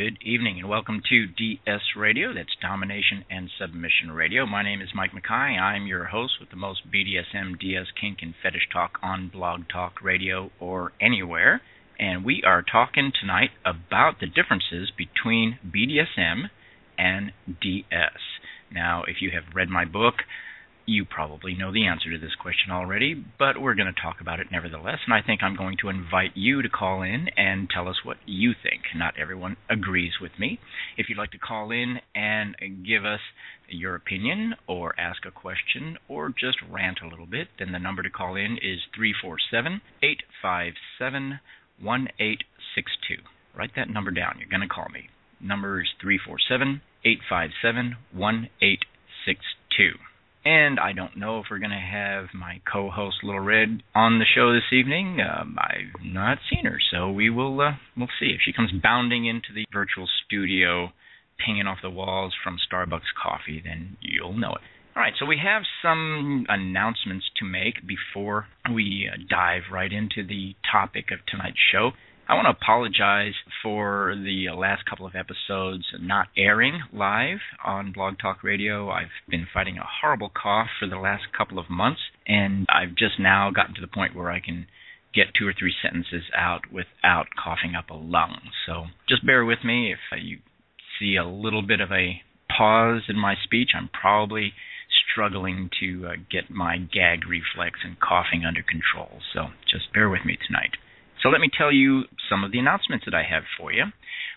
Good evening and welcome to DS Radio. That's Domination and Submission Radio. My name is Mike Makai. I'm your host with the most BDSM, DS, kink, and fetish talk on Blog Talk Radio or anywhere. And we are talking tonight about the differences between BDSM and DS. Now, if you have read my book, you probably know the answer to this question already, but we're going to talk about it nevertheless, and I think I'm going to invite you to call in and tell us what you think. Not everyone agrees with me. If you'd like to call in and give us your opinion or ask a question or just rant a little bit, then the number to call in is 347-857-1862. Write that number down. You're going to call me. Number is 347-857-1862. And I don't know if we're going to have my co-host Little Red on the show this evening. I've not seen her, so we'll see. If she comes bounding into the virtual studio, pinging off the walls from Starbucks coffee, then you'll know it. All right, so we have some announcements to make before we dive right into the topic of tonight's show. I want to apologize for the last couple of episodes not airing live on Blog Talk Radio. I've been fighting a horrible cough for the last couple of months, and I've just now gotten to the point where I can get 2 or 3 sentences out without coughing up a lung. So just bear with me. If you see a little bit of a pause in my speech, I'm probably struggling to get my gag reflex and coughing under control. So just bear with me tonight. So let me tell you some of the announcements that I have for you.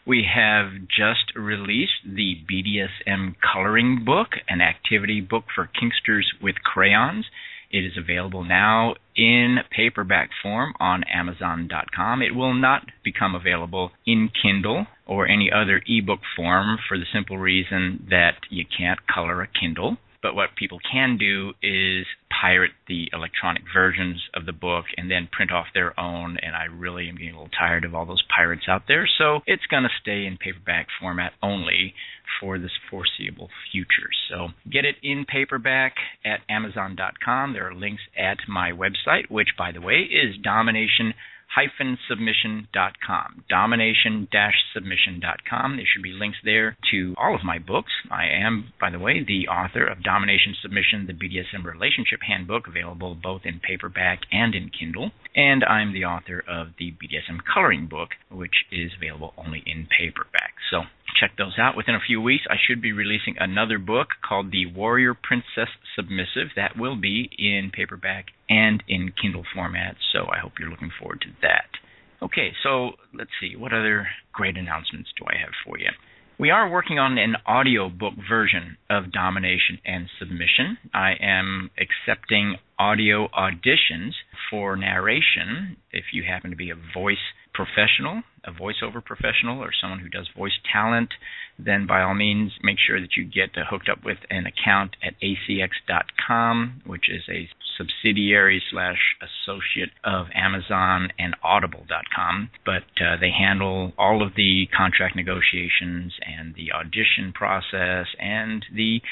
We have just released the BDSM Coloring Book, an activity book for kinksters with crayons. It is available now in paperback form on Amazon.com. It will not become available in Kindle or any other ebook form for the simple reason that you can't color a Kindle. But what people can do is pirate the electronic versions of the book and then print off their own, and I really am getting a little tired of all those pirates out there, so it's going to stay in paperback format only for this foreseeable future. So get it in paperback at Amazon.com. There are links at my website, which, by the way, is Domination-Submission.com. Domination-Submission.com. There should be links there to all of my books. I am, by the way, the author of Domination Submission, the BDSM Relationship Handbook, available both in paperback and in Kindle. And I'm the author of the BDSM Coloring Book, which is available only in paperback. So check those out. Within a few weeks, I should be releasing another book called The Warrior Princess Submissive. That will be in paperback and in Kindle format, so I hope you're looking forward to that. Okay, so let's see. What other great announcements do I have for you? We are working on an audiobook version of Domination and Submission. I am accepting audio auditions for narration. If you happen to be a voice professional, a voiceover professional, or someone who does voice talent, then by all means make sure that you get hooked up with an account at acx.com, which is a subsidiary/associate of Amazon and audible.com. But they handle all of the contract negotiations and the audition process and the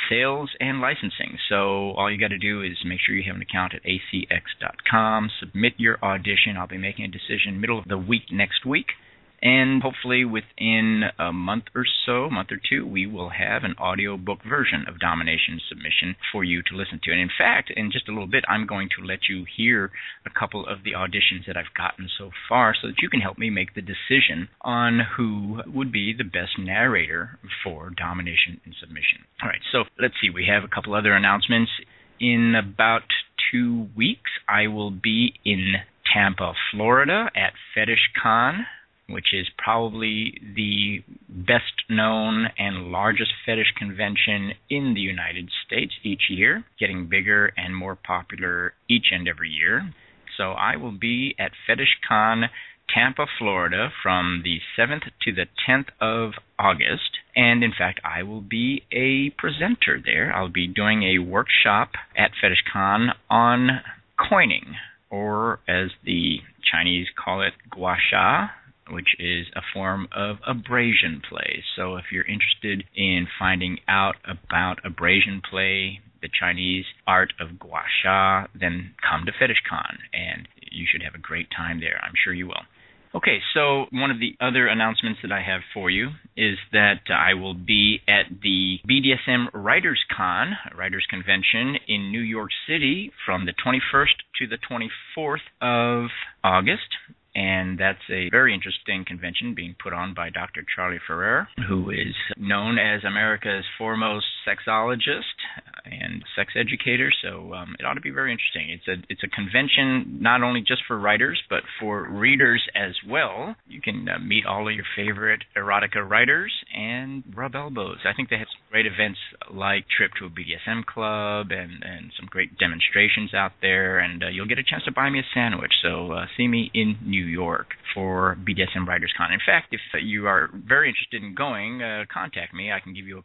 sales and licensing. So all you got to do is make sure you have an account at acx.com, submit your audition. I'll be making a decision middle of the week next week. And hopefully within a month or two, we will have an audiobook version of Domination Submission for you to listen to. And in fact, in just a little bit, I'm going to let you hear a couple of the auditions that I've gotten so far so that you can help me make the decision on who would be the best narrator for Domination and Submission. All right, so let's see. We have a couple other announcements. In about 2 weeks, I will be in Tampa, Florida at FetishCon, which is probably the best known and largest fetish convention in the United States each year, getting bigger and more popular each and every year. So I will be at FetishCon, Tampa, Florida from the 7th to the 10th of August. And in fact, I will be a presenter there. I'll be doing a workshop at FetishCon on coining, or as the Chinese call it, gua sha, which is a form of abrasion play. So if you're interested in finding out about abrasion play, the Chinese art of gua sha, then come to FetishCon, and you should have a great time there. I'm sure you will. Okay, so one of the other announcements that I have for you is that I will be at the BDSM Writers Con, Writers Convention in New York City from the 21st to the 24th of August. And that's a very interesting convention being put on by Dr. Charlie Ferrer, who is known as America's foremost sexologist and sex educator. So it ought to be very interesting. It's a convention not only just for writers, but for readers as well. You can meet all of your favorite erotica writers and rub elbows. I think they have some great events like trip to a BDSM club and some great demonstrations out there. And you'll get a chance to buy me a sandwich. So see me in New York for BDSM Writers Con. In fact, if you are very interested in going, contact me. I can give you a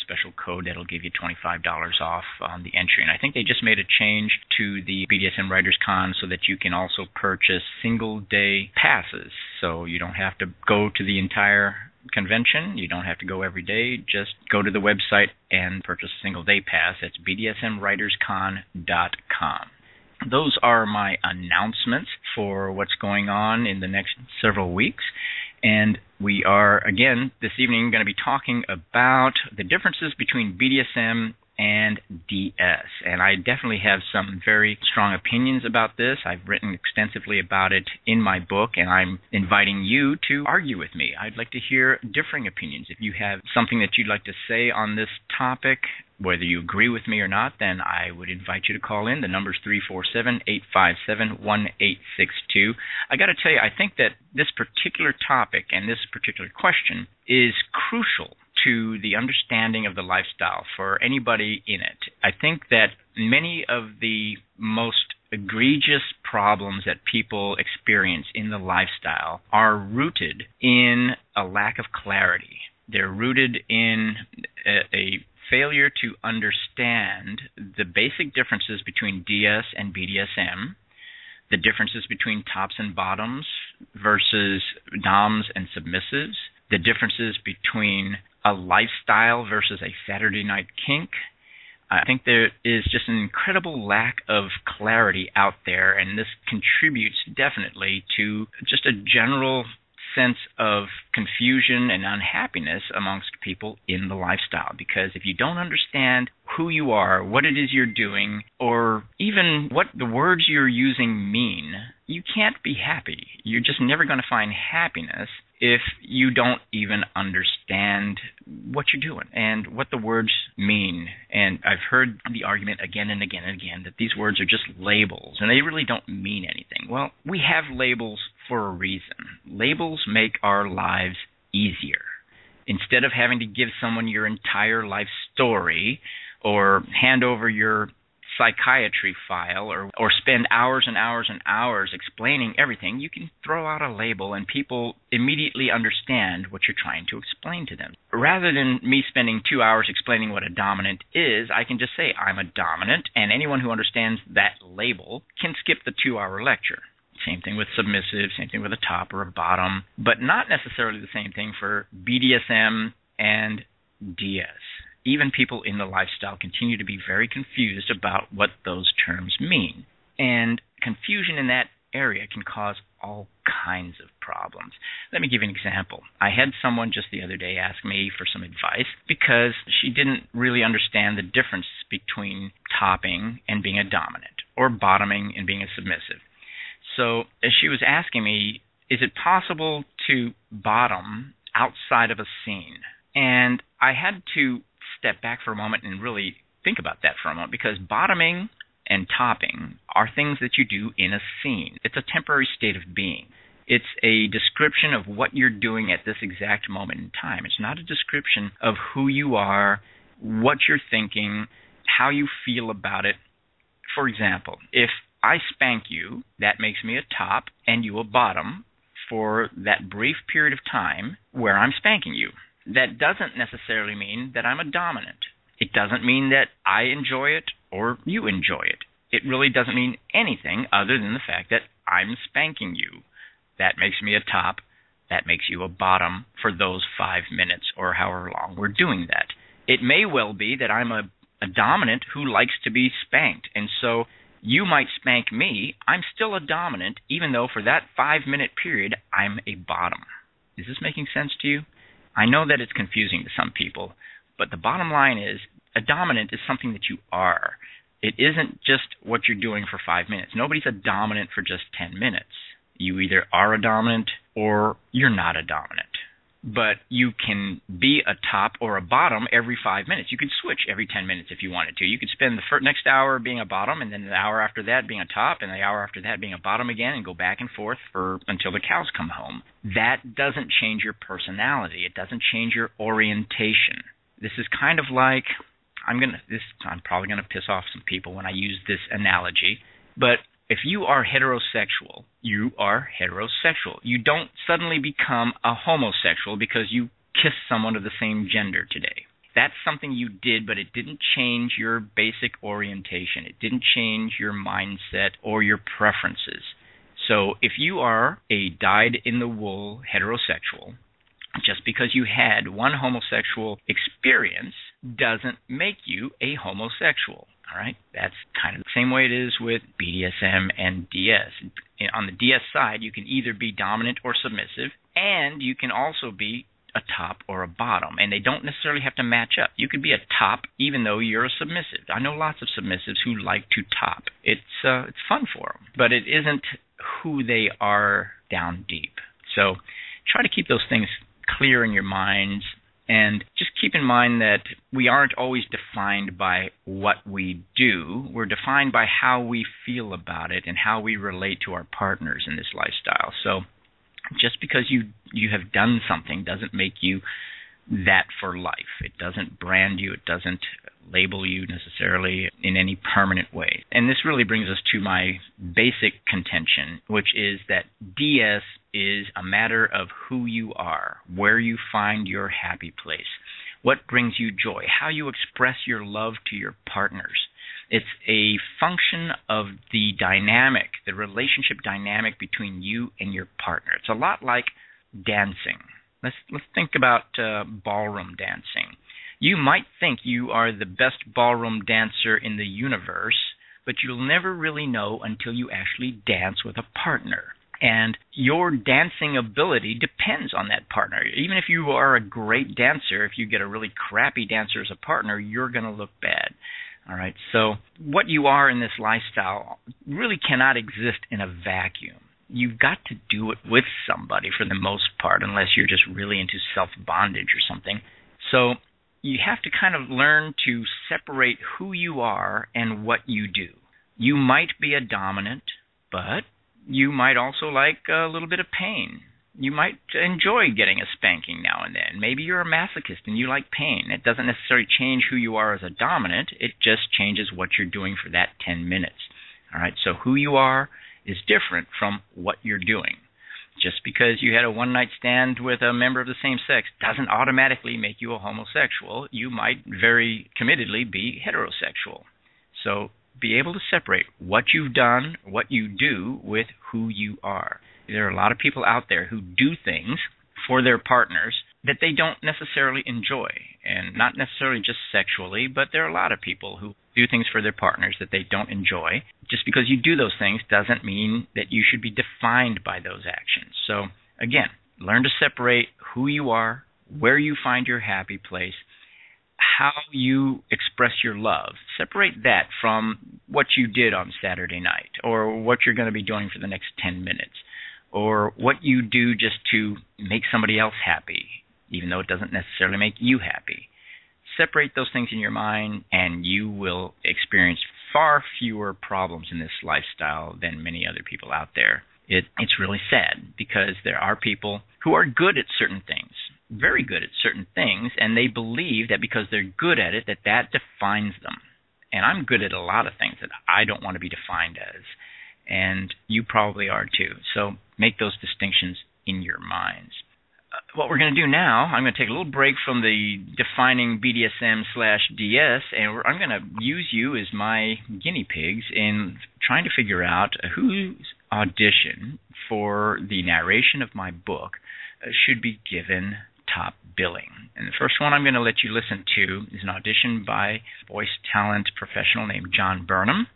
special code that'll give you $25 off on the entry. And I think they just made a change to the BDSM Writers Con so that you can also purchase single-day passes. So you don't have to go to the entire convention. You don't have to go every day. Just go to the website and purchase a single-day pass. That's bdsmwriterscon.com. Those are my announcements for what's going on in the next several weeks. And we are, again, this evening going to be talking about the differences between BDSM and DS. And I definitely have some very strong opinions about this. I've written extensively about it in my book, and I'm inviting you to argue with me. I'd like to hear differing opinions. If you have something that you'd like to say on this topic, whether you agree with me or not, then I would invite you to call in. The number's 347-857-1862. I got to tell you, I think that this particular topic and this particular question is crucial to the understanding of the lifestyle for anybody in it. I think that many of the most egregious problems that people experience in the lifestyle are rooted in a lack of clarity. They're rooted in a failure to understand the basic differences between DS and BDSM, the differences between tops and bottoms versus doms and submissives, the differences between a lifestyle versus a Saturday night kink. I think there is just an incredible lack of clarity out there, and this contributes definitely to just a general sense of confusion and unhappiness amongst people in the lifestyle. Because if you don't understand who you are, what it is you're doing, or even what the words you're using mean, you can't be happy. You're just never going to find happiness if you don't even understand what you're doing and what the words mean. And I've heard the argument again and again and again that these words are just labels and they really don't mean anything. Well, we have labels for a reason. Labels make our lives easier. Instead of having to give someone your entire life story or hand over your psychiatry file or spend hours and hours and hours explaining everything, you can throw out a label and people immediately understand what you're trying to explain to them. Rather than me spending 2 hours explaining what a dominant is, I can just say I'm a dominant, and anyone who understands that label can skip the 2-hour lecture. Same thing with submissive, same thing with a top or a bottom, but not necessarily the same thing for BDSM and DS. Even people in the lifestyle continue to be very confused about what those terms mean. And confusion in that area can cause all kinds of problems. Let me give you an example. I had someone just the other day ask me for some advice because she didn't really understand the difference between topping and being a dominant, or bottoming and being a submissive. So she was asking me, is it possible to bottom outside of a scene? And I had to step back for a moment and really think about that for a moment, because bottoming and topping are things that you do in a scene. It's a temporary state of being. It's a description of what you're doing at this exact moment in time. It's not a description of who you are, what you're thinking, how you feel about it. For example, if I spank you, that makes me a top and you a bottom for that brief period of time where I'm spanking you. That doesn't necessarily mean that I'm a dominant. It doesn't mean that I enjoy it or you enjoy it. It really doesn't mean anything other than the fact that I'm spanking you. That makes me a top. That makes you a bottom for those 5 minutes or however long we're doing that. It may well be that I'm a dominant who likes to be spanked, and so You might spank me. I'm still a dominant, even though for that 5-minute period, I'm a bottom. Is this making sense to you? I know that it's confusing to some people, but the bottom line is a dominant is something that you are. It isn't just what you're doing for 5 minutes. Nobody's a dominant for just 10 minutes. You either are a dominant or you're not a dominant. But you can be a top or a bottom every 5 minutes. You could switch every 10 minutes if you wanted to. You could spend the next hour being a bottom, and then the hour after that being a top, and the hour after that being a bottom again, and go back and forth until the cows come home. That doesn't change your personality. It doesn't change your orientation. This is kind of like, I'm probably gonna piss off some people when I use this analogy, but if you are heterosexual, you are heterosexual. You don't suddenly become a homosexual because you kiss someone of the same gender today. That's something you did, but it didn't change your basic orientation. It didn't change your mindset or your preferences. So if you are a dyed-in-the-wool heterosexual, just because you had one homosexual experience doesn't make you a homosexual. All right, that's kind of the same way it is with BDSM and DS. On the DS side, you can either be dominant or submissive, and you can also be a top or a bottom, and they don't necessarily have to match up. You could be a top even though you're a submissive. I know lots of submissives who like to top. It's fun for them, but it isn't who they are down deep. So try to keep those things clear in your minds. And just keep in mind that we aren't always defined by what we do. We're defined by how we feel about it and how we relate to our partners in this lifestyle. So just because you have done something doesn't make you that for life. It doesn't brand you. It doesn't label you necessarily in any permanent way. And this really brings us to my basic contention, which is that DS is a matter of who you are, where you find your happy place, what brings you joy, how you express your love to your partners. It's a function of the dynamic, the relationship dynamic between you and your partner. It's a lot like dancing. Let's think about ballroom dancing. You might think you are the best ballroom dancer in the universe, but you'll never really know until you actually dance with a partner. And your dancing ability depends on that partner. Even if you are a great dancer, if you get a really crappy dancer as a partner, you're going to look bad. All right, so what you are in this lifestyle really cannot exist in a vacuum. You've got to do it with somebody for the most part, unless you're just really into self-bondage or something. So you have to kind of learn to separate who you are and what you do. You might be a dominant, but you might also like a little bit of pain. You might enjoy getting a spanking now and then. Maybe you're a masochist and you like pain. It doesn't necessarily change who you are as a dominant. It just changes what you're doing for that 10 minutes. All right, so who you are is different from what you're doing. Just because you had a one-night stand with a member of the same sex doesn't automatically make you a homosexual. You might very committedly be heterosexual. So be able to separate what you've done, what you do, with who you are. There are a lot of people out there who do things for their partners that they don't necessarily enjoy, and not necessarily just sexually, but there are a lot of people who do things for their partners that they don't enjoy. Just because you do those things doesn't mean that you should be defined by those actions. So, again, learn to separate who you are, where you find your happy place, how you express your love. Separate that from what you did on Saturday night, or what you're going to be doing for the next 10 minutes, or what you do just to make somebody else happy, even though it doesn't necessarily make you happy. Separate those things in your mind, and you will experience far fewer problems in this lifestyle than many other people out there. It's really sad, because there are people who are good at certain things, very good at certain things, and they believe that because they're good at it, that defines them. And I'm good at a lot of things that I don't want to be defined as, and you probably are too. So make those distinctions in your minds. What we're going to do now, I'm going to take a little break from the defining BDSM/DS, and I'm going to use you as my guinea pigs in trying to figure out whose audition for the narration of my book should be given top billing. And the first one I'm going to let you listen to is an audition by a voice talent professional named John Burnham.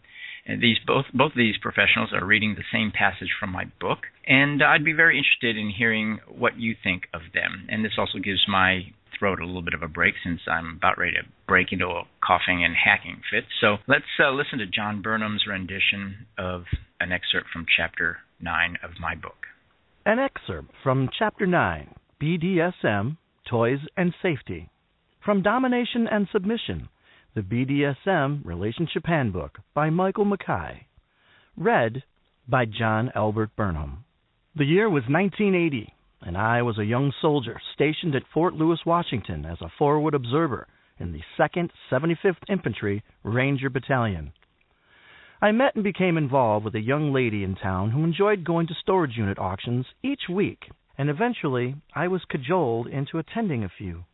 And both of these professionals are reading the same passage from my book, and I'd be very interested in hearing what you think of them. And this also gives my throat a little bit of a break since I'm about ready to break into a coughing and hacking fit. So let's listen to John Burnham's rendition of an excerpt from Chapter 9 of my book. An excerpt from Chapter 9, BDSM, Toys and Safety, from Domination and Submission, the BDSM Relationship Handbook by Michael Makai. Read by John Albert Burnham. The year was 1980, and I was a young soldier stationed at Fort Lewis, Washington as a forward observer in the 2nd 75th Infantry Ranger Battalion. I met and became involved with a young lady in town who enjoyed going to storage unit auctions each week, and eventually I was cajoled into attending a few.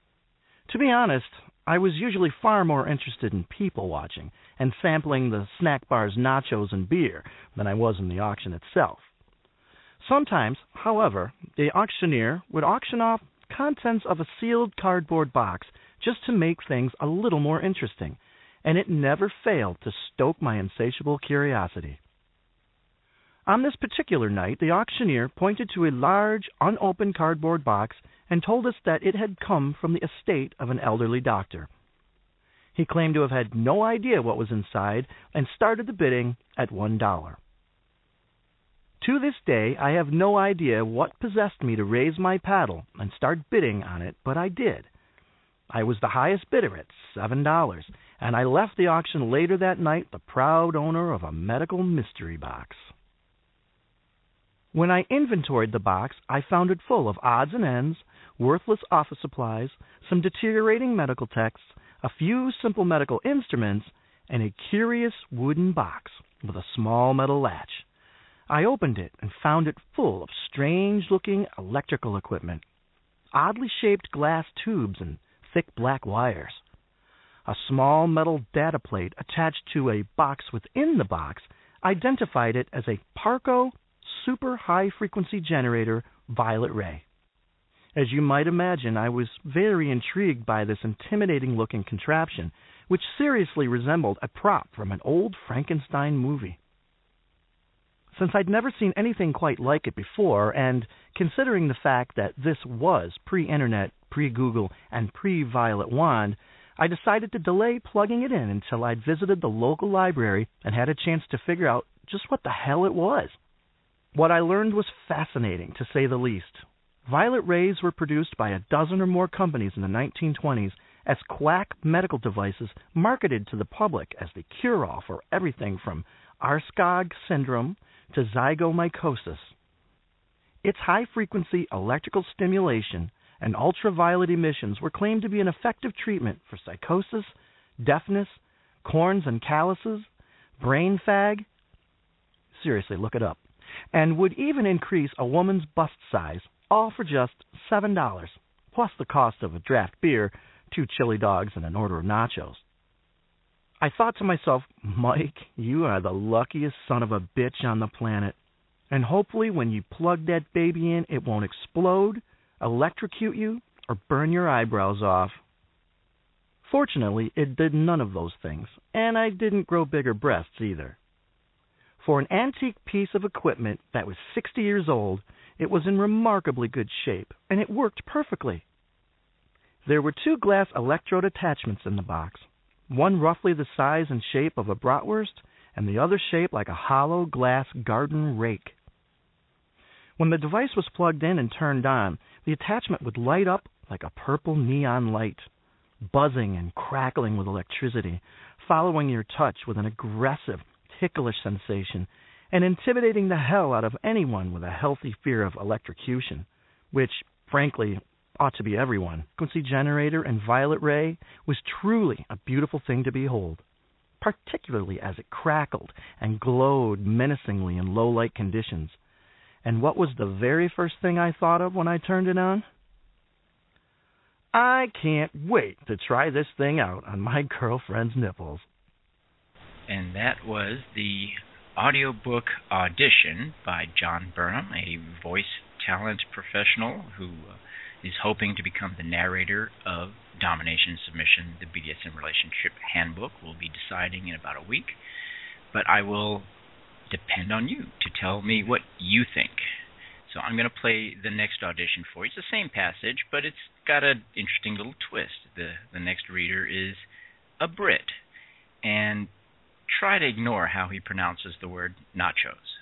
To be honest, I was usually far more interested in people watching and sampling the snack bar's nachos and beer than I was in the auction itself. Sometimes, however, the auctioneer would auction off contents of a sealed cardboard box just to make things a little more interesting, and it never failed to stoke my insatiable curiosity. On this particular night, the auctioneer pointed to a large, unopened cardboard box and told us that it had come from the estate of an elderly doctor. He claimed to have had no idea what was inside and started the bidding at $1. To this day, I have no idea what possessed me to raise my paddle and start bidding on it, but I did. I was the highest bidder at $7, and I left the auction later that night the proud owner of a medical mystery box. When I inventoried the box, I found it full of odds and ends, worthless office supplies, some deteriorating medical texts, a few simple medical instruments, and a curious wooden box with a small metal latch. I opened it and found it full of strange-looking electrical equipment, oddly shaped glass tubes and thick black wires. A small metal data plate attached to a box within the box identified it as a Parco super high-frequency generator violet ray. As you might imagine, I was very intrigued by this intimidating-looking contraption, which seriously resembled a prop from an old Frankenstein movie. Since I'd never seen anything quite like it before, and considering the fact that this was pre-internet, pre-Google, and pre-Violet Wand, I decided to delay plugging it in until I'd visited the local library and had a chance to figure out just what the hell it was. What I learned was fascinating, to say the least. Violet rays were produced by a dozen or more companies in the 1920s as quack medical devices marketed to the public as the cure-all for everything from Arskog syndrome to zygomycosis. Its high-frequency electrical stimulation and ultraviolet emissions were claimed to be an effective treatment for psychosis, deafness, corns and calluses, brain fag. Seriously, look it up. And would even increase a woman's bust size, all for just $7, plus the cost of a draft beer, 2 chili dogs, and an order of nachos. I thought to myself, Mike, you are the luckiest son of a bitch on the planet. And hopefully when you plug that baby in, it won't explode, electrocute you, or burn your eyebrows off. Fortunately, it did none of those things, and I didn't grow bigger breasts either. For an antique piece of equipment that was 60 years old, it was in remarkably good shape, and it worked perfectly. There were 2 glass electrode attachments in the box, one roughly the size and shape of a bratwurst, and the other shaped like a hollow glass garden rake. When the device was plugged in and turned on, the attachment would light up like a purple neon light, buzzing and crackling with electricity, following your touch with an aggressive, ticklish sensation, and intimidating the hell out of anyone with a healthy fear of electrocution, which, frankly, ought to be everyone. Frequency generator and violet ray was truly a beautiful thing to behold, particularly as it crackled and glowed menacingly in low-light conditions. And what was the very first thing I thought of when I turned it on? I can't wait to try this thing out on my girlfriend's nipples. And that was the audiobook Audition by John Burnham, a voice talent professional who is hoping to become the narrator of Domination Submission, the BDSM Relationship Handbook. We'll be deciding in about a week. but I will depend on you to tell me what you think. So I'm going to play the next audition for you. It's the same passage, but it's got an interesting little twist. The next reader is a Brit, and try to ignore how he pronounces the word nachos.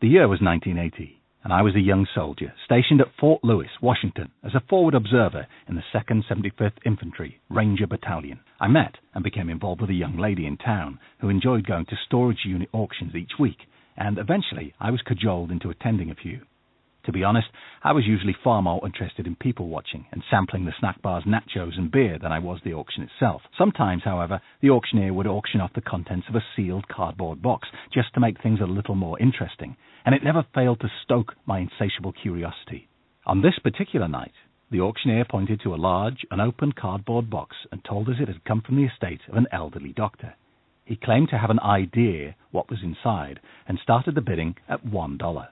The year was 1980, and I was a young soldier stationed at Fort Lewis, Washington, as a forward observer in the 2nd 75th Infantry Ranger Battalion. I met and became involved with a young lady in town who enjoyed going to storage unit auctions each week, and eventually I was cajoled into attending a few. To be honest, I was usually far more interested in people watching and sampling the snack bars, nachos and beer than I was the auction itself. Sometimes, however, the auctioneer would auction off the contents of a sealed cardboard box just to make things a little more interesting, and it never failed to stoke my insatiable curiosity. On this particular night, the auctioneer pointed to a large, unopened cardboard box and told us it had come from the estate of an elderly doctor. He claimed to have an idea what was inside and started the bidding at $1.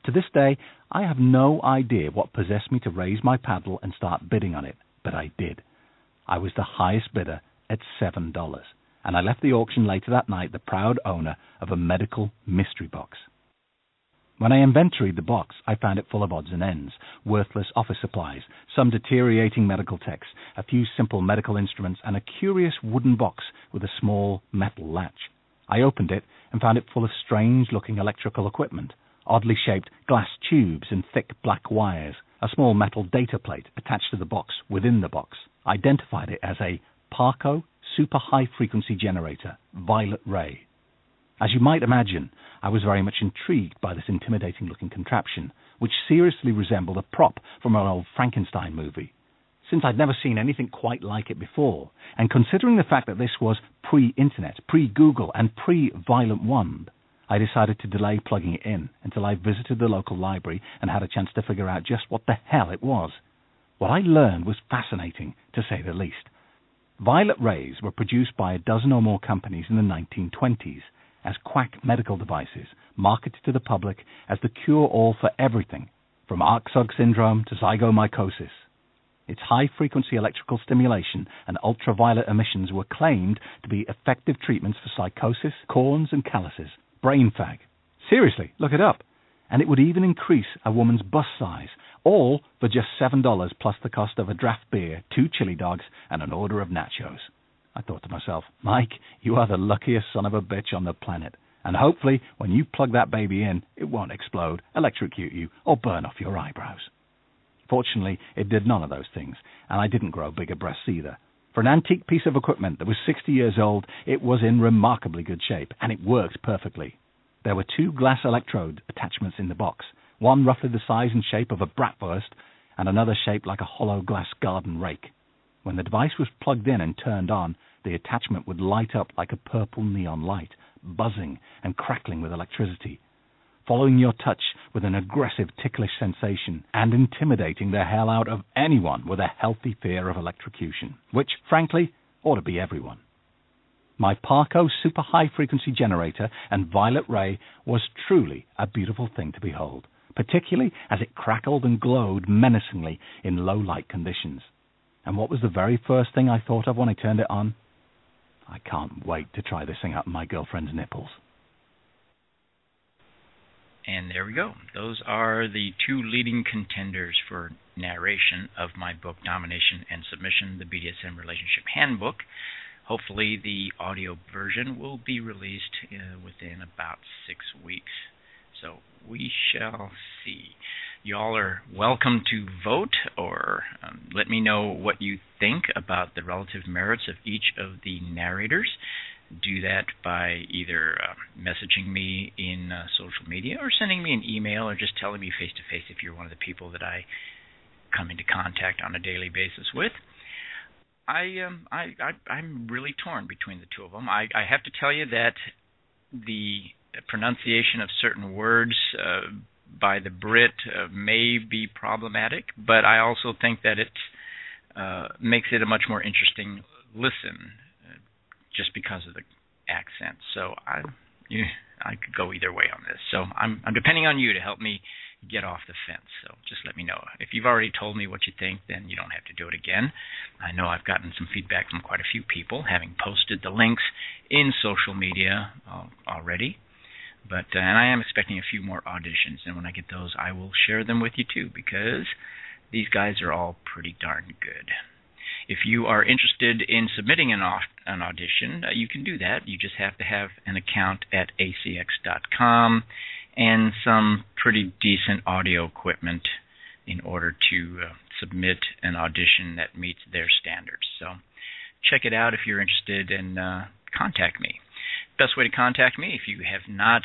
To this day, I have no idea what possessed me to raise my paddle and start bidding on it, but I did. I was the highest bidder at $7, and I left the auction later that night the proud owner of a medical mystery box. When I inventoried the box, I found it full of odds and ends, worthless office supplies, some deteriorating medical texts, a few simple medical instruments, and a curious wooden box with a small metal latch. I opened it and found it full of strange-looking electrical equipment, oddly shaped glass tubes and thick black wires. A small metal data plate attached to the box within the box identified it as a Parco super high-frequency generator, violet ray. As you might imagine, I was very much intrigued by this intimidating-looking contraption, which seriously resembled a prop from an old Frankenstein movie. Since I'd never seen anything quite like it before, and considering the fact that this was pre-internet, pre-Google, and pre-Violent Wand, I decided to delay plugging it in until I visited the local library and had a chance to figure out just what the hell it was. What I learned was fascinating, to say the least. Violet rays were produced by a dozen or more companies in the 1920s as quack medical devices, marketed to the public as the cure-all for everything, from Arksog syndrome to zygomycosis. Its high-frequency electrical stimulation and ultraviolet emissions were claimed to be effective treatments for psychosis, corns and calluses, brain fag. Seriously, look it up. And it would even increase a woman's bust size, all for just $7 plus the cost of a draft beer, 2 chili dogs, and an order of nachos. I thought to myself, Mike, you are the luckiest son of a bitch on the planet. And hopefully, when you plug that baby in, it won't explode, electrocute you, or burn off your eyebrows. Fortunately, it did none of those things, and I didn't grow bigger breasts either. For an antique piece of equipment that was 60 years old, it was in remarkably good shape, and it worked perfectly. There were 2 glass electrode attachments in the box, one roughly the size and shape of a bratwurst, and another shaped like a hollow glass garden rake. When the device was plugged in and turned on, the attachment would light up like a purple neon light, buzzing and crackling with electricity, following your touch with an aggressive ticklish sensation and intimidating the hell out of anyone with a healthy fear of electrocution, which, frankly, ought to be everyone. My Parco super high-frequency generator and violet ray was truly a beautiful thing to behold, particularly as it crackled and glowed menacingly in low-light conditions. And what was the very first thing I thought of when I turned it on? I can't wait to try this thing up my girlfriend's nipples. And there we go. Those are the 2 leading contenders for narration of my book, Domination and Submission, the BDSM Relationship Handbook. Hopefully the audio version will be released within about 6 weeks. So we shall see. Y'all are welcome to vote or let me know what you think about the relative merits of each of the narrators. Do that by either messaging me in social media or sending me an email or just telling me face-to-face if you're one of the people that I come into contact on a daily basis with. I'm really torn between the 2 of them. I have to tell you that the pronunciation of certain words by the Brit may be problematic, but I also think that it makes it a much more interesting listen just because of the accent. So I could go either way on this. So I'm depending on you to help me get off the fence. So just let me know. If you've already told me what you think, then you don't have to do it again. I know I've gotten some feedback from quite a few people, having posted the links in social media already. But and I am expecting a few more auditions, and when I get those, I will share them with you too, because these guys are all pretty darn good. If you are interested in submitting an audition, you can do that. You just have to have an account at acx.com and some pretty decent audio equipment in order to submit an audition that meets their standards. So check it out if you're interested, and contact me. Best way to contact me, if you have not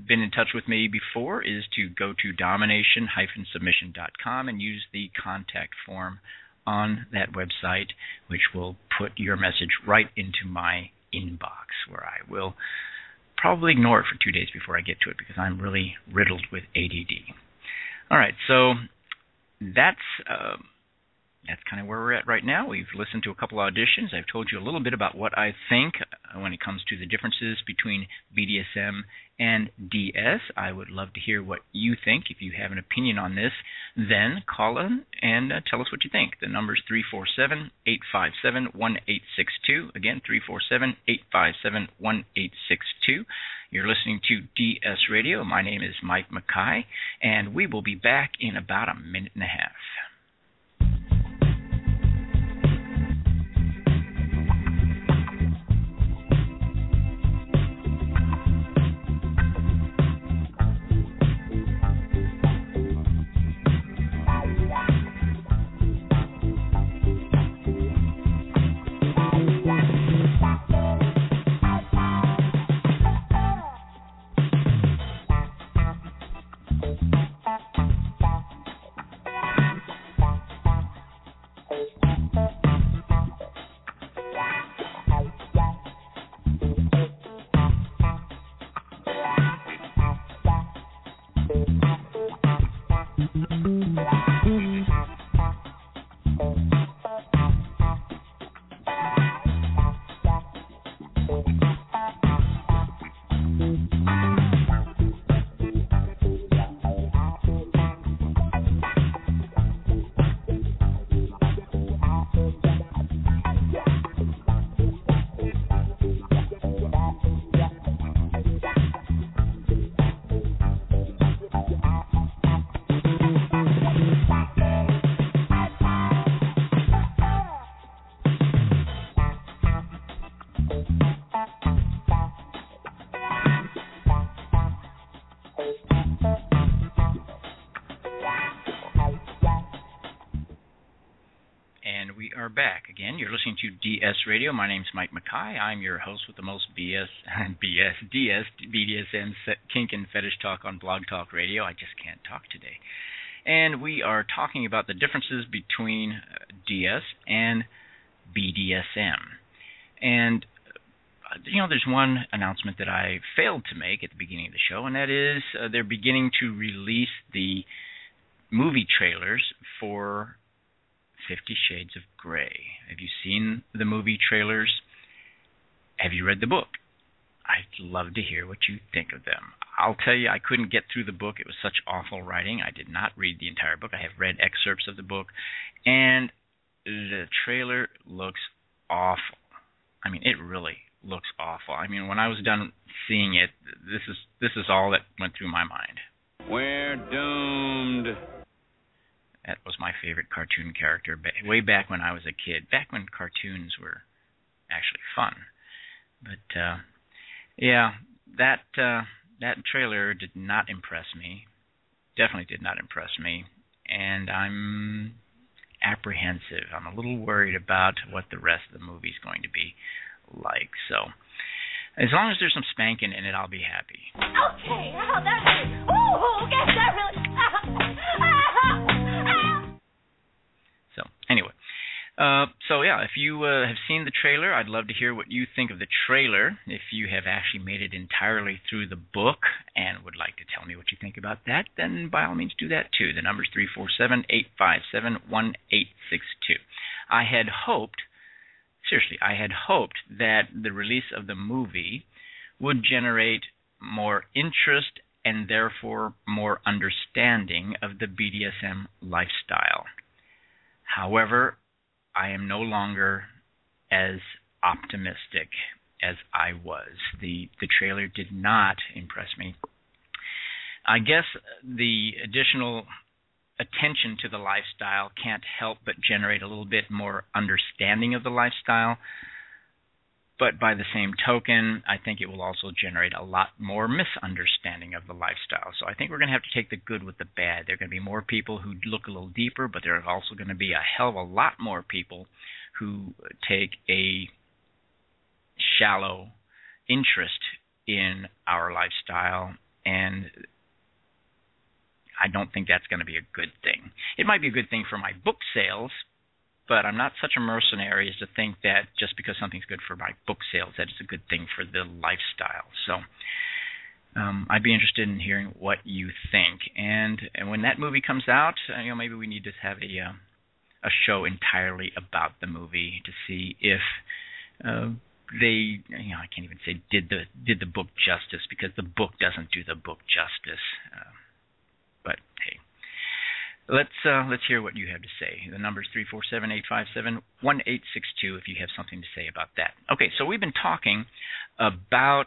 been in touch with me before, is to go to domination-submission.com and use the contact form on that website, which will put your message right into my inbox, where I will probably ignore it for 2 days before I get to it, because I'm really riddled with ADD. All right, so that's kind of where we're at right now. We've listened to a couple auditions. I've told you a little bit about what I think when it comes to the differences between BDSM and DS. I would love to hear what you think. If you have an opinion on this, then call in and tell us what you think. The number is 347-857-1862. Again, 347-857-1862. You're listening to DS Radio. My name is Mike Makai, and we will be back in about a minute and a half. Are back again. You're listening to DS Radio. My name's Mike Makai. I'm your host with the most BDSM, kink and fetish talk on Blog Talk Radio. I just can't talk today. And we are talking about the differences between DS and BDSM. And there's one announcement that I failed to make at the beginning of the show, and that is they're beginning to release the movie trailers for 50 Shades of Grey. Have you seen the movie trailers? Have you read the book? I'd love to hear what you think of them. I'll tell you, I couldn't get through the book. It was such awful writing. I did not read the entire book. I have read excerpts of the book, and the trailer looks awful. I mean, it really looks awful. I mean, when I was done seeing it, this is all that went through my mind. We're doomed. That was my favorite cartoon character way back when I was a kid, back when cartoons were actually fun. But, that trailer did not impress me, definitely did not impress me, and I'm apprehensive. I'm a little worried about what the rest of the movie's going to be like. So, as long as there's some spanking in it, I'll be happy. Okay, that really... So, anyway. If you have seen the trailer, I'd love to hear what you think of the trailer. If you have actually made it entirely through the book and would like to tell me what you think about that, then by all means do that too. The number is 347-857-1862. I had hoped that the release of the movie would generate more interest and therefore more understanding of the BDSM lifestyle. However, I am no longer as optimistic as I was. The trailer did not impress me. I guess the additional attention to the lifestyle can't help but generate a little bit more understanding of the lifestyle. But by the same token, I think it will also generate a lot more misunderstanding of the lifestyle. So I think we're going to have to take the good with the bad. There are going to be more people who look a little deeper, but there are also going to be a hell of a lot more people who take a shallow interest in our lifestyle, and I don't think that's going to be a good thing. It might be a good thing for my book sales, but I'm not such a mercenary as to think that just because something's good for my book sales, that it's a good thing for the lifestyle. So I'd be interested in hearing what you think. And when that movie comes out, maybe we need to have a show entirely about the movie to see if they, I can't even say did the book justice, because the book doesn't do the book justice. But hey. Let's hear what you have to say. The number is 347-857-1862 if you have something to say about that. Okay, so we've been talking about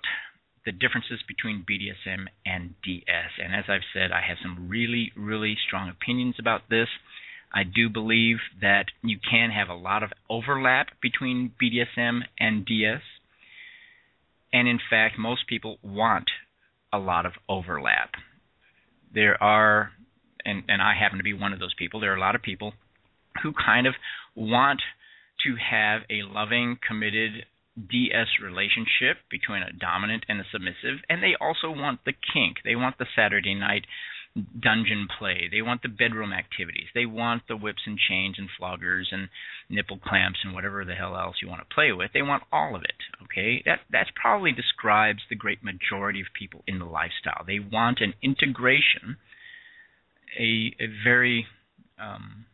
the differences between BDSM and DS. And as I've said, I have some really, really strong opinions about this. I do believe that you can have a lot of overlap between BDSM and DS. And in fact, most people want a lot of overlap. There are... And I happen to be one of those people. There are a lot of people who kind of want to have a loving, committed DS relationship between a dominant and a submissive, and they also want the kink. They want the Saturday night dungeon play. They want the bedroom activities. They want the whips and chains and floggers and nipple clamps and whatever the hell else you want to play with. They want all of it, okay? That probably describes the great majority of people in the lifestyle. They want an integration, a very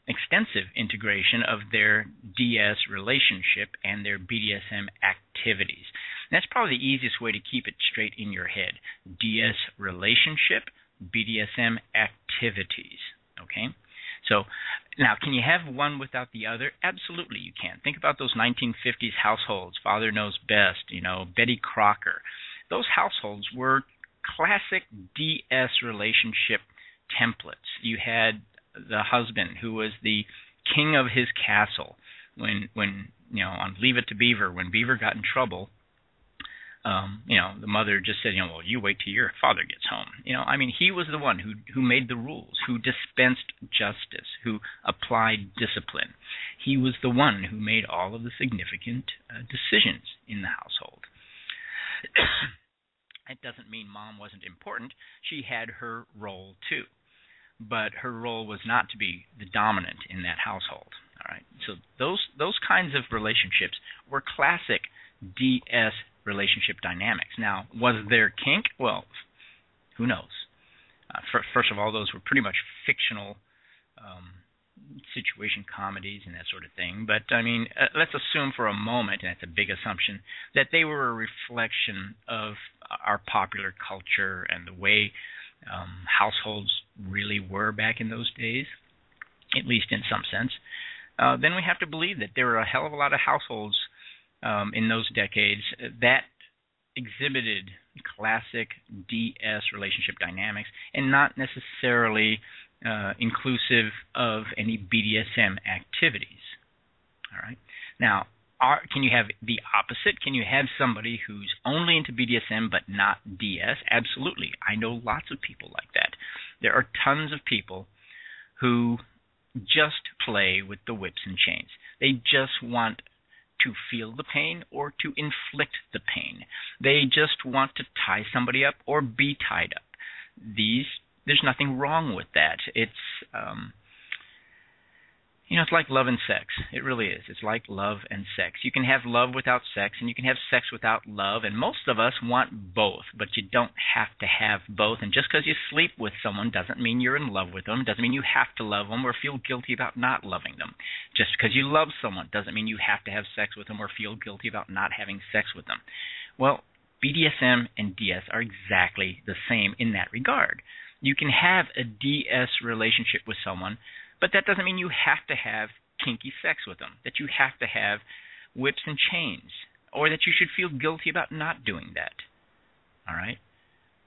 extensive integration of their DS relationship and their BDSM activities. And that's probably the easiest way to keep it straight in your head. DS relationship, BDSM activities. Okay? So now, can you have one without the other? Absolutely you can. Think about those 1950s households, Father Knows Best, Betty Crocker. Those households were classic DS relationship templates. You had the husband who was the king of his castle. When on Leave It to Beaver, when Beaver got in trouble, the mother just said, well, you wait till your father gets home. He was the one who made the rules, who dispensed justice, who applied discipline. He was the one who made all of the significant decisions in the household. That doesn't mean mom wasn't important. She had her role too. But her role was not to be the dominant in that household. All right. So those kinds of relationships were classic DS relationship dynamics. Now, was there kink? Well, who knows? First of all, those were pretty much fictional situation comedies and that sort of thing. But, let's assume for a moment, and that's a big assumption, that they were a reflection of our popular culture and the way households really were back in those days, at least in some sense. Then we have to believe that there were a hell of a lot of households in those decades that exhibited classic DS relationship dynamics and not necessarily inclusive of any BDSM activities. All right. Now, can you have the opposite? Can you have somebody who's only into BDSM but not DS? Absolutely. I know lots of people like that. There are tons of people who just play with the whips and chains. They just want to feel the pain or to inflict the pain. They just want to tie somebody up or be tied up. There's nothing wrong with that. It's it's like love and sex. It really is. It's like love and sex. You can have love without sex, and you can have sex without love, and most of us want both, but you don't have to have both. And just because you sleep with someone doesn't mean you're in love with them. It doesn't mean you have to love them or feel guilty about not loving them. Just because you love someone doesn't mean you have to have sex with them or feel guilty about not having sex with them. Well, BDSM and DS are exactly the same in that regard. You can have a DS relationship with someone, but that doesn't mean you have to have kinky sex with them, that you have to have whips and chains, or that you should feel guilty about not doing that. All right?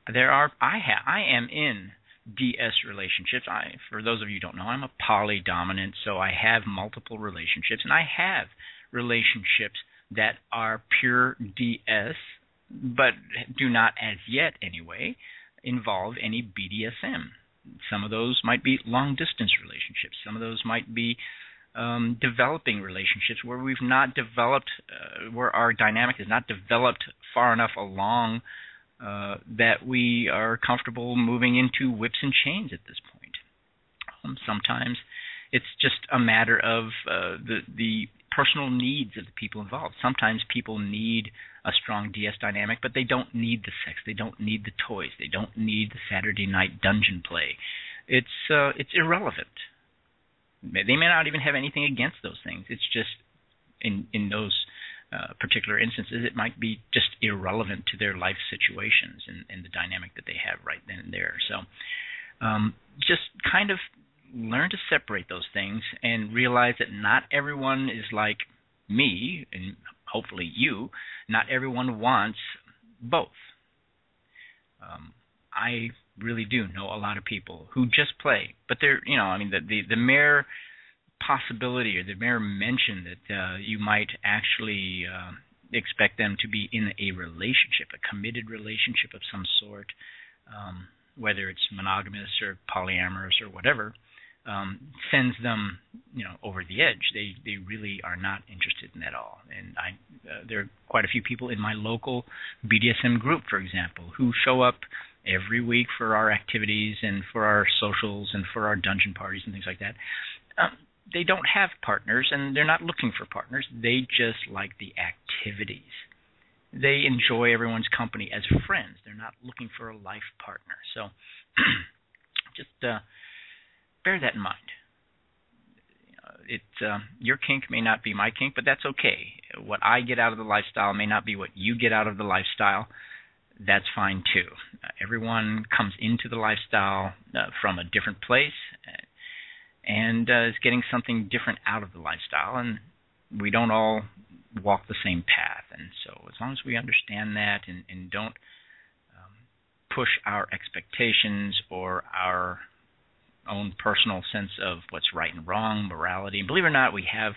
I am in DS relationships. For those of you who don't know, I'm a polydominant, so I have multiple relationships, and I have relationships that are pure DS, but do not, as yet anyway, involve any BDSM. Some of those might be long-distance relationships. Some of those might be developing relationships where we've not developed, where our dynamic is not developed far enough along that we are comfortable moving into whips and chains at this point. Sometimes it's just a matter of the personal needs of the people involved. Sometimes people need a strong DS dynamic, but they don't need the sex. They don't need the toys. They don't need the Saturday night dungeon play. It's irrelevant. They may not even have anything against those things. It's just in those particular instances, it might be just irrelevant to their life situations and the dynamic that they have right then and there. So just kind of learn to separate those things and realize that not everyone is like me, and hopefully you. Not everyone wants both. I really do know a lot of people who just play, but they're, the mere possibility or the mere mention that you might actually expect them to be in a relationship, a committed relationship of some sort, whether it's monogamous or polyamorous or whatever, sends them, over the edge. They really are not interested in that at all. And there are quite a few people in my local BDSM group, for example, who show up every week for our activities and for our socials and for our dungeon parties and things like that. They don't have partners, and they're not looking for partners. They just like the activities. They enjoy everyone's company as friends. They're not looking for a life partner. So just bear that in mind. Your kink may not be my kink, but that's okay. What I get out of the lifestyle may not be what you get out of the lifestyle. That's fine too. Everyone comes into the lifestyle from a different place and is getting something different out of the lifestyle, and we don't all walk the same path. And so as long as we understand that and don't push our expectations or our own personal sense of what's right and wrong, morality. And believe it or not, we have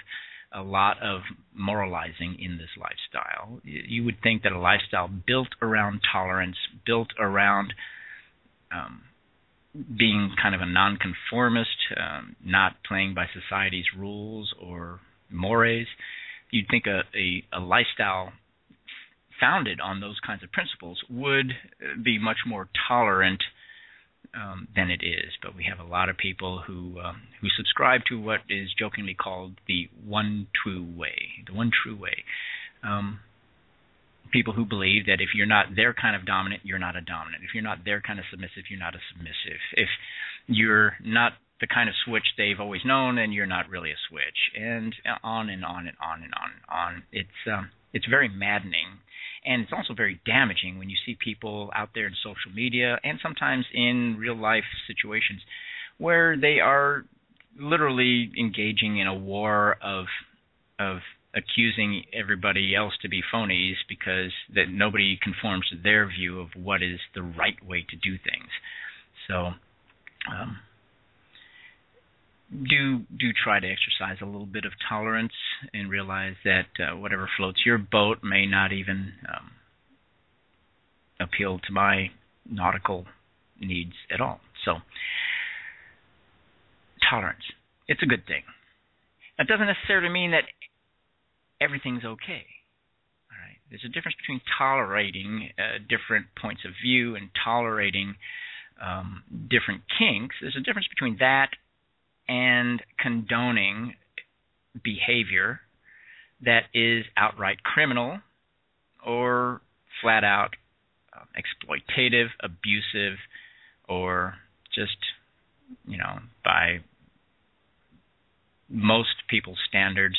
a lot of moralizing in this lifestyle. You would think that a lifestyle built around tolerance, built around being kind of a nonconformist, not playing by society's rules or mores, you'd think a lifestyle founded on those kinds of principles would be much more tolerant than it is. But we have a lot of people who subscribe to what is jokingly called the one true way. The one true way. People who believe that if you're not their kind of dominant, you're not a dominant. If you're not their kind of submissive, you're not a submissive. If you're not the kind of switch they've always known, then you're not really a switch. And on and on and on and on and on. It's very maddening. And it's also very damaging when you see people out there in social media and sometimes in real life situations where they are literally engaging in a war of accusing everybody else to be phonies because that nobody conforms to their view of what is the right way to do things. So do try to exercise a little bit of tolerance and realize that whatever floats your boat may not even appeal to my nautical needs at all. So tolerance, it's a good thing. That doesn't necessarily mean that everything's okay. All right, there's a difference between tolerating different points of view and tolerating different kinks. There's a difference between that and condoning behavior that is outright criminal or flat out exploitative, abusive, or just, by most people's standards,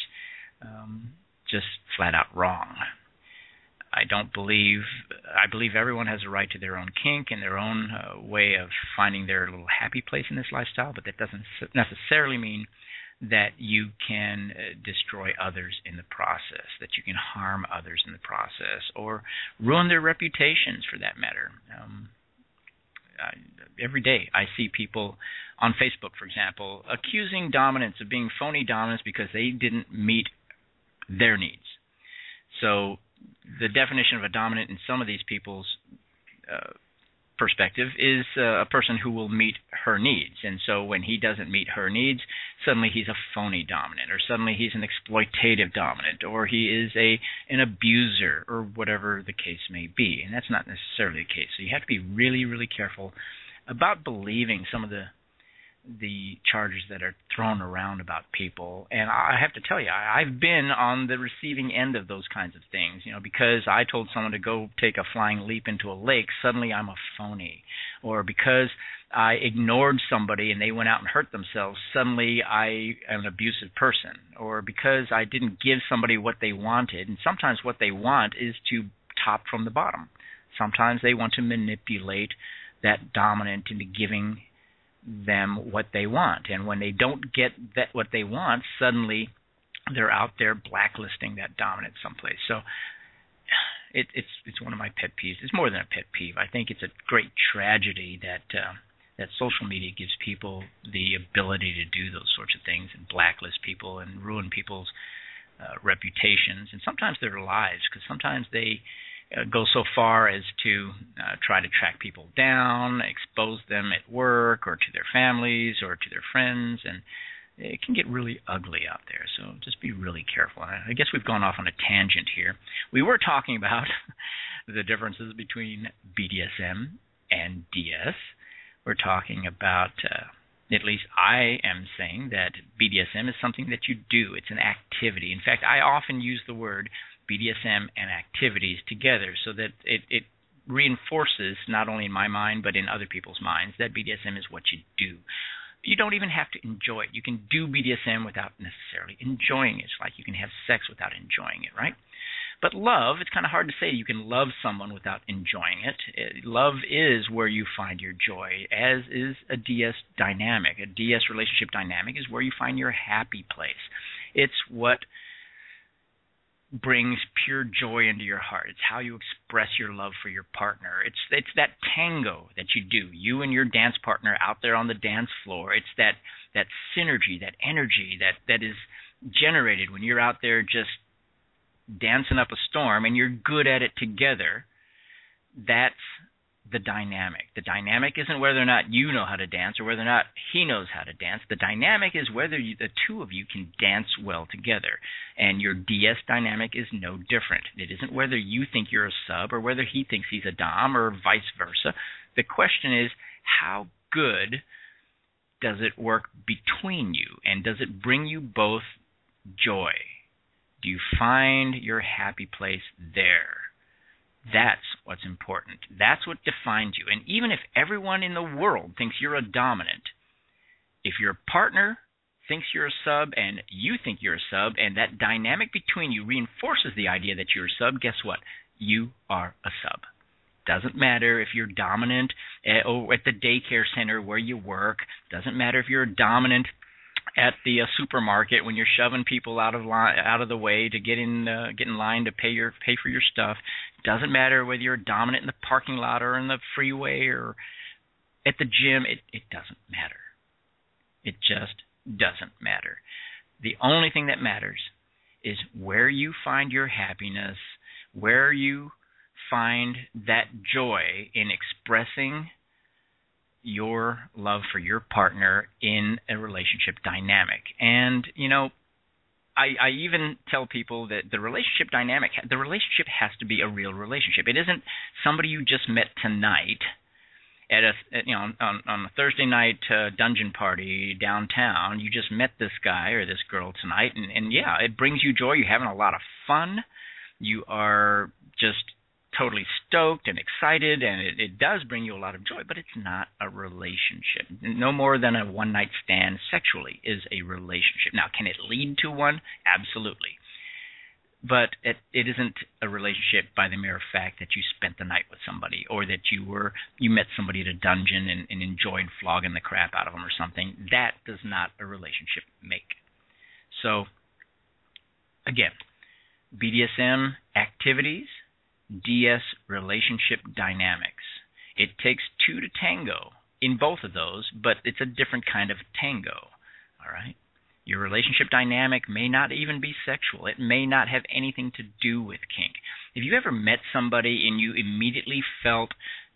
just flat out wrong. I believe everyone has a right to their own kink and their own way of finding their little happy place in this lifestyle, but that doesn't necessarily mean that you can destroy others in the process, that you can harm others in the process, or ruin their reputations for that matter. Every day I see people on Facebook, for example, accusing dominants of being phony dominants because they didn't meet their needs. So the definition of a dominant in some of these people's perspective is a person who will meet her needs. And so when he doesn't meet her needs, suddenly he's a phony dominant, or suddenly he's an exploitative dominant, or he is an abuser, or whatever the case may be. And that's not necessarily the case. So you have to be really, really careful about believing some of the charges that are thrown around about people. And I have to tell you, I've been on the receiving end of those kinds of things. Because I told someone to go take a flying leap into a lake, suddenly I'm a phony. Or because I ignored somebody and they went out and hurt themselves, suddenly I am an abusive person. Or because I didn't give somebody what they wanted, and sometimes what they want is to top from the bottom. Sometimes they want to manipulate that dominant into giving them what they want, and when they don't get what they want, suddenly they're out there blacklisting that dominant someplace. So it's one of my pet peeves. It's more than a pet peeve. I think it's a great tragedy that social media gives people the ability to do those sorts of things and blacklist people and ruin people's reputations and sometimes their lives, because sometimes they go so far as to try to track people down, expose them at work or to their families or to their friends, and it can get really ugly out there. So just be really careful. I guess we've gone off on a tangent here. We were talking about the differences between BDSM and DS. We're talking about, at least I am saying that BDSM is something that you do. It's an activity. In fact, I often use the word BDSM and activities together so that it reinforces, not only in my mind but in other people's minds, that BDSM is what you do. You don't even have to enjoy it. You can do BDSM without necessarily enjoying it. It's like you can have sex without enjoying it, right? But love, it's kind of hard to say you can love someone without enjoying it. Love is where you find your joy, as is a DS dynamic. A DS relationship dynamic is where you find your happy place. It's what brings pure joy into your heart. It's how you express your love for your partner. It's that tango that you do, you and your dance partner out there on the dance floor. It's that synergy, that energy that is generated when you're out there just dancing up a storm and you're good at it together. That's the dynamic. The dynamic isn't whether or not you know how to dance or whether or not he knows how to dance. The dynamic is whether the two of you can dance well together. And your DS dynamic is no different. It isn't whether you think you're a sub or whether he thinks he's a dom or vice versa. The question is, how good does it work between you? And does it bring you both joy? Do you find your happy place there? That's what's important. That's what defines you. And even if everyone in the world thinks you're a dominant, if your partner thinks you're a sub and you think you're a sub, and that dynamic between you reinforces the idea that you're a sub, guess what? You are a sub. Doesn't matter if you're dominant at the daycare center where you work. Doesn't matter if you're a dominant at the supermarket when you're shoving people out of the way to get in line to pay for your stuff. Doesn't matter whether you're dominant in the parking lot or in the freeway or at the gym. It doesn't matter. It just doesn't matter. The only thing that matters is where you find your happiness, where you find that joy in expressing your love for your partner in a relationship dynamic. And, I even tell people that the relationship has to be a real relationship. It isn't somebody you just met tonight on a Thursday night dungeon party downtown. You just met this guy or this girl tonight, and yeah, it brings you joy. You're having a lot of fun. You are just totally stoked and excited, and it does bring you a lot of joy, but it's not a relationship. No more than a one-night stand sexually is a relationship. Now, can it lead to one? Absolutely. But it isn't a relationship by the mere fact that you spent the night with somebody, or that you met somebody at a dungeon and enjoyed flogging the crap out of them or something. That does not a relationship make. So, again, BDSM activities, DS relationship dynamics. It takes two to tango in both of those, but it's a different kind of tango. All right? Your relationship dynamic may not even be sexual. It may not have anything to do with kink. Have you ever met somebody and you immediately felt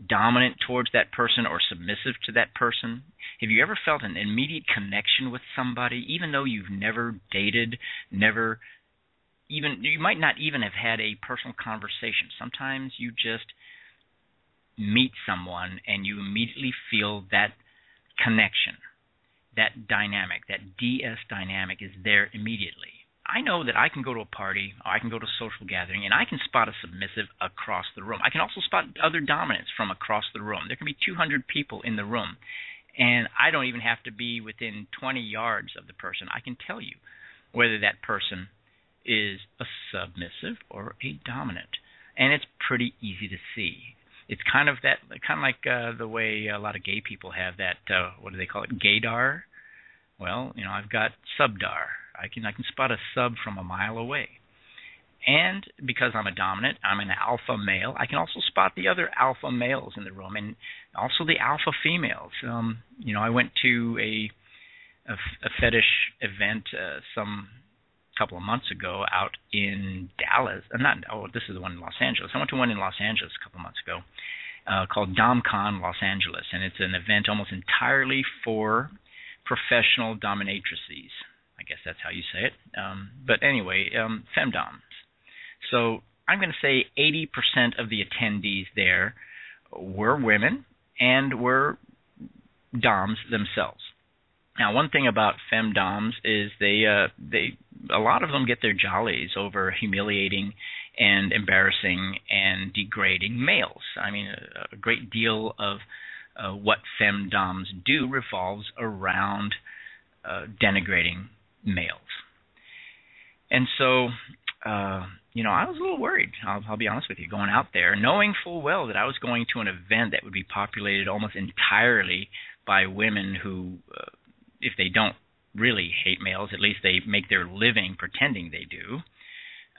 dominant towards that person or submissive to that person? Have you ever felt an immediate connection with somebody, even though you've never dated, you might not even have had a personal conversation? Sometimes you just meet someone and you immediately feel that connection. That dynamic, that DS dynamic is there immediately. I know that I can go to a party, or I can go to a social gathering, and I can spot a submissive across the room. I can also spot other dominants from across the room. There can be 200 people in the room, and I don't even have to be within 20 yards of the person. I can tell you whether that person is a submissive or a dominant, and it's pretty easy to see. It's kind of like the way a lot of gay people have that. What do they call it? Gaydar. Well, I've got subdar. I can spot a sub from a mile away. And because I'm a dominant, I'm an alpha male. I can also spot the other alpha males in the room, and also the alpha females. I went to a fetish event some couple of months ago out in Dallas. This is the one in Los Angeles. I went to one in Los Angeles a couple of months ago called DomCon Los Angeles, and it's an event almost entirely for professional dominatrices. I guess that's how you say it. But anyway, femdoms. So I'm going to say 80% of the attendees there were women and were doms themselves. Now, one thing about femdoms is a lot of them get their jollies over humiliating and embarrassing and degrading males. I mean, a great deal of what femdoms do revolves around denigrating males. And so, I was a little worried, I'll be honest with you, going out there, knowing full well that I was going to an event that would be populated almost entirely by women who, if they don't really hate males, at least they make their living pretending they do.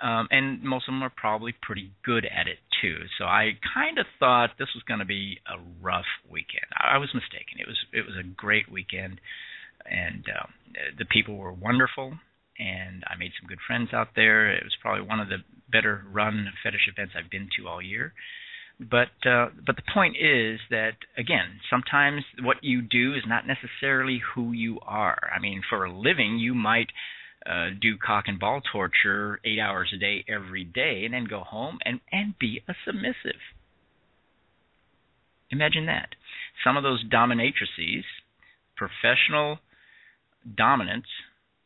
And most of them are probably pretty good at it, too. So I kind of thought this was going to be a rough weekend. I was mistaken. It was a great weekend, and the people were wonderful, and I made some good friends out there. It was probably one of the better run fetish events I've been to all year. But the point is that, again, sometimes what you do is not necessarily who you are. I mean, for a living, you might do cock and ball torture 8 hours a day every day and then go home and be a submissive. Imagine that. Some of those dominatrices, professional dominants,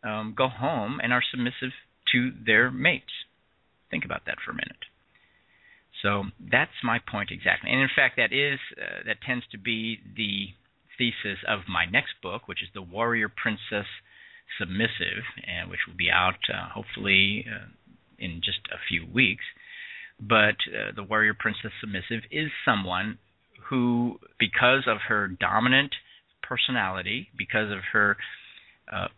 go home and are submissive to their mates. Think about that for a minute. So that's my point exactly. And in fact, that tends to be the thesis of my next book, which is The Warrior Princess Submissive, and which will be out hopefully in just a few weeks. But the Warrior Princess Submissive is someone who, because of her dominant personality, because of her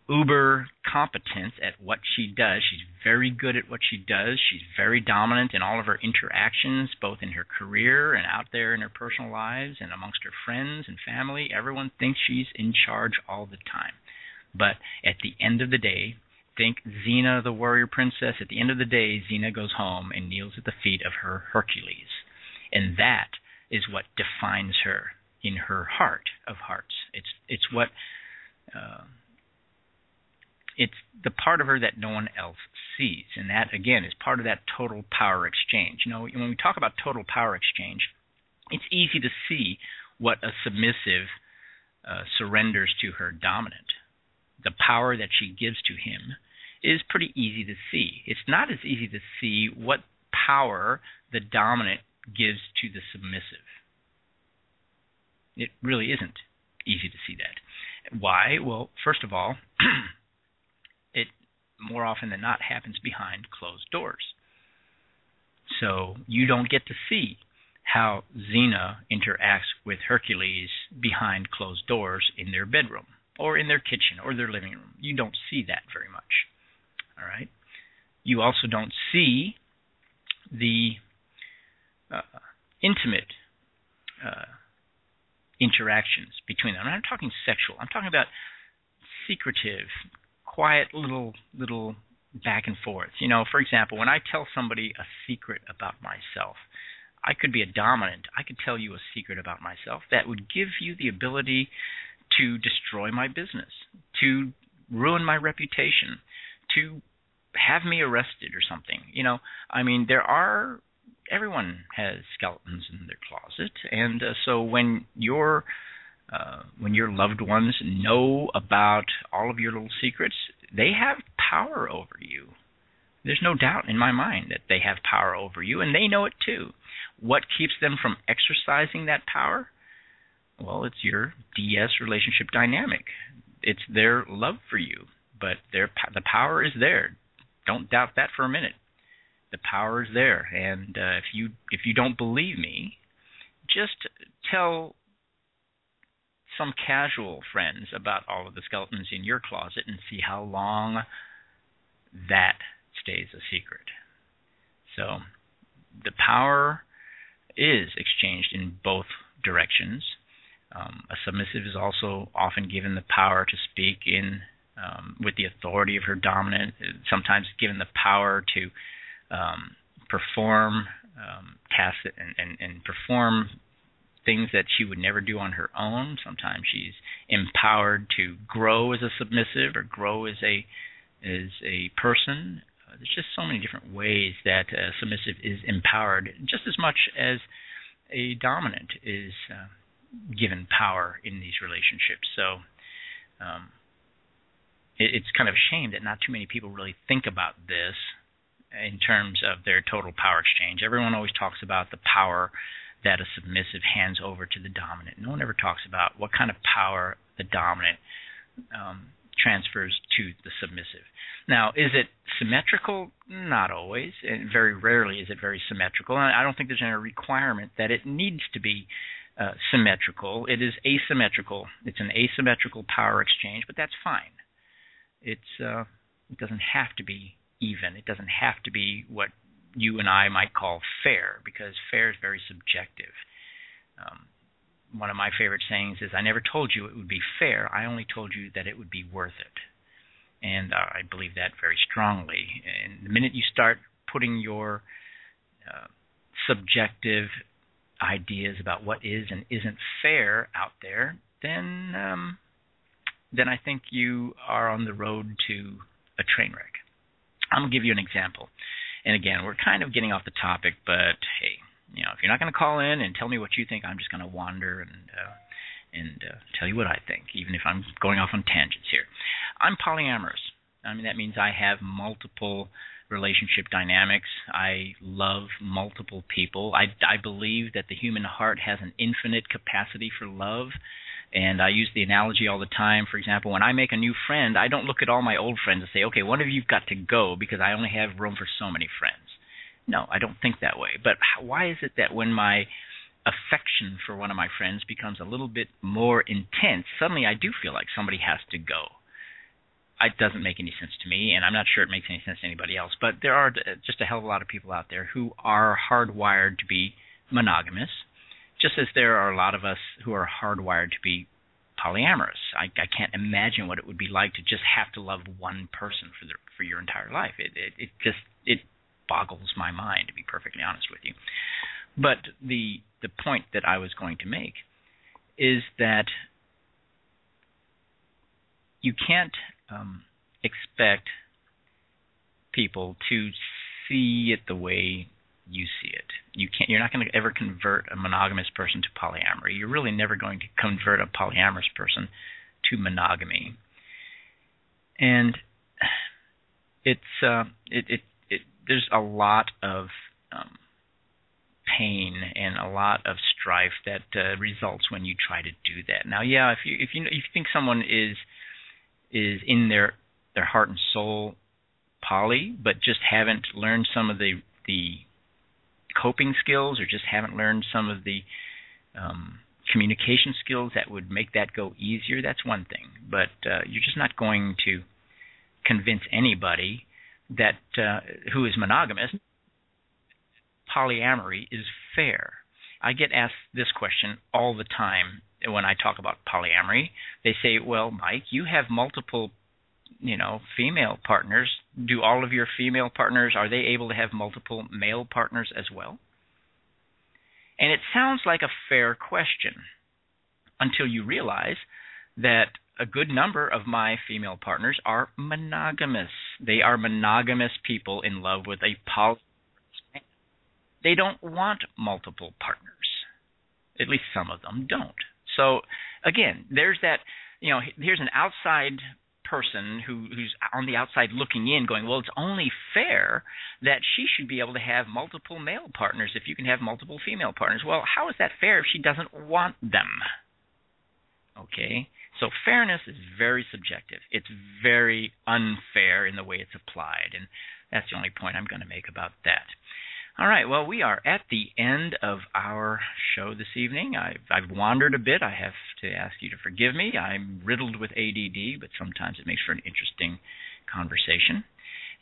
uber competence at what she does, she's very good at what she does. She's very dominant in all of her interactions, both in her career and out there in her personal lives and amongst her friends and family. Everyone thinks she's in charge all the time. But at the end of the day, think Xena, the warrior princess. At the end of the day, Xena goes home and kneels at the feet of her Hercules. And that is what defines her in her heart of hearts. It's what... it's the part of her that no one else sees. And that, again, is part of that total power exchange. When we talk about total power exchange, it's easy to see what a submissive surrenders to her dominant. The power that she gives to him is pretty easy to see. It's not as easy to see what power the dominant gives to the submissive. It really isn't easy to see that. Why? Well, first of all, more often than not happens behind closed doors. So you don't get to see how Xena interacts with Hercules behind closed doors in their bedroom or in their kitchen or their living room. You don't see that very much. All right? You also don't see the intimate interactions between them. I'm not talking sexual. I'm talking about secretive, quiet little back and forth. You know, for example, when I tell somebody a secret about myself, I could be a dominant. I could tell you a secret about myself that would give you the ability to destroy my business, to ruin my reputation, to have me arrested or something. You know, I mean, everyone has skeletons in their closet, and so when your loved ones know about all of your little secrets, they have power over you. There's no doubt in my mind that they have power over you, and they know it too. What keeps them from exercising that power? Well, it's your DS relationship dynamic. It's their love for you, but the power is there. Don't doubt that for a minute. The power is there, and if you don't believe me, just tell some casual friends about all of the skeletons in your closet and see how long that stays a secret. So the power is exchanged in both directions. A submissive is also often given the power to speak with the authority of her dominant, sometimes given the power to perform tasks and perform things that she would never do on her own. Sometimes she's empowered to grow as a submissive or grow as a person. There's just so many different ways that a submissive is empowered, just as much as a dominant is given power in these relationships. So it's kind of a shame that not too many people really think about this in terms of their total power exchange. Everyone always talks about the power that a submissive hands over to the dominant. No one ever talks about what kind of power the dominant transfers to the submissive. Now, is it symmetrical? Not always, and very rarely is it very symmetrical. And I don't think there's any requirement that it needs to be symmetrical. It is asymmetrical. It's an asymmetrical power exchange, but that's fine. It doesn't have to be even. It doesn't have to be what you and I might call fair, because fair is very subjective. One of my favorite sayings is, I never told you it would be fair. I only told you that it would be worth it. And I believe that very strongly. And the minute you start putting your subjective ideas about what is and isn't fair out there, then I think you are on the road to a train wreck. I'm going to give you an example. And again, we're kind of getting off the topic, but hey, you know, if you're not going to call in and tell me what you think, I'm just going to wander and tell you what I think, even if I'm going off on tangents here. I'm polyamorous. I mean, that means I have multiple relationship dynamics. I love multiple people. I believe that the human heart has an infinite capacity for love. And I use the analogy all the time. For example, when I make a new friend, I don't look at all my old friends and say, okay, one of you've got to go because I only have room for so many friends. No, I don't think that way. But why is it that when my affection for one of my friends becomes a little bit more intense, suddenly I do feel like somebody has to go? It doesn't make any sense to me, and I'm not sure it makes any sense to anybody else. But there are just a hell of a lot of people out there who are hardwired to be monogamous, just as there are a lot of us who are hardwired to be polyamorous. I can't imagine what it would be like to just have to love one person for your entire life. It boggles my mind, to be perfectly honest with you. But the point that I was going to make is that you can't expect people to see it the way you see it. You're not going to ever convert a monogamous person to polyamory. You're really never going to convert a polyamorous person to monogamy. And there's a lot of pain and a lot of strife that results when you try to do that. Now, yeah, if you think someone is in their heart and soul poly, but just haven't learned some of the coping skills, or just haven't learned some of the communication skills that would make that go easier, that's one thing. But you're just not going to convince anybody that who is monogamous polyamory is fair. I get asked this question all the time when I talk about polyamory. They say, well, Mike, you have multiple, female partners. Do all of your female partners, are they able to have multiple male partners as well? And it sounds like a fair question until you realize that a good number of my female partners are monogamous. They are monogamous people in love with a polyamorous man. They don't want multiple partners. At least some of them don't. So, again, there's that, here's an outside person who's on the outside looking in going, well, it's only fair that she should be able to have multiple male partners if you can have multiple female partners. Well, how is that fair if she doesn't want them? Okay? So fairness is very subjective. It's very unfair in the way it's applied, and that's the only point I'm going to make about that. All right, well, we are at the end of our show this evening. I've wandered a bit. I have to ask you to forgive me. I'm riddled with ADD, but sometimes it makes for an interesting conversation.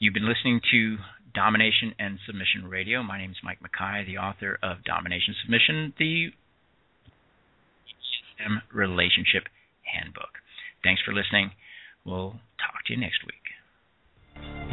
You've been listening to Domination and Submission Radio. My name is Mike Makai, the author of Domination Submission, the BDSM Relationship Handbook. Thanks for listening. We'll talk to you next week.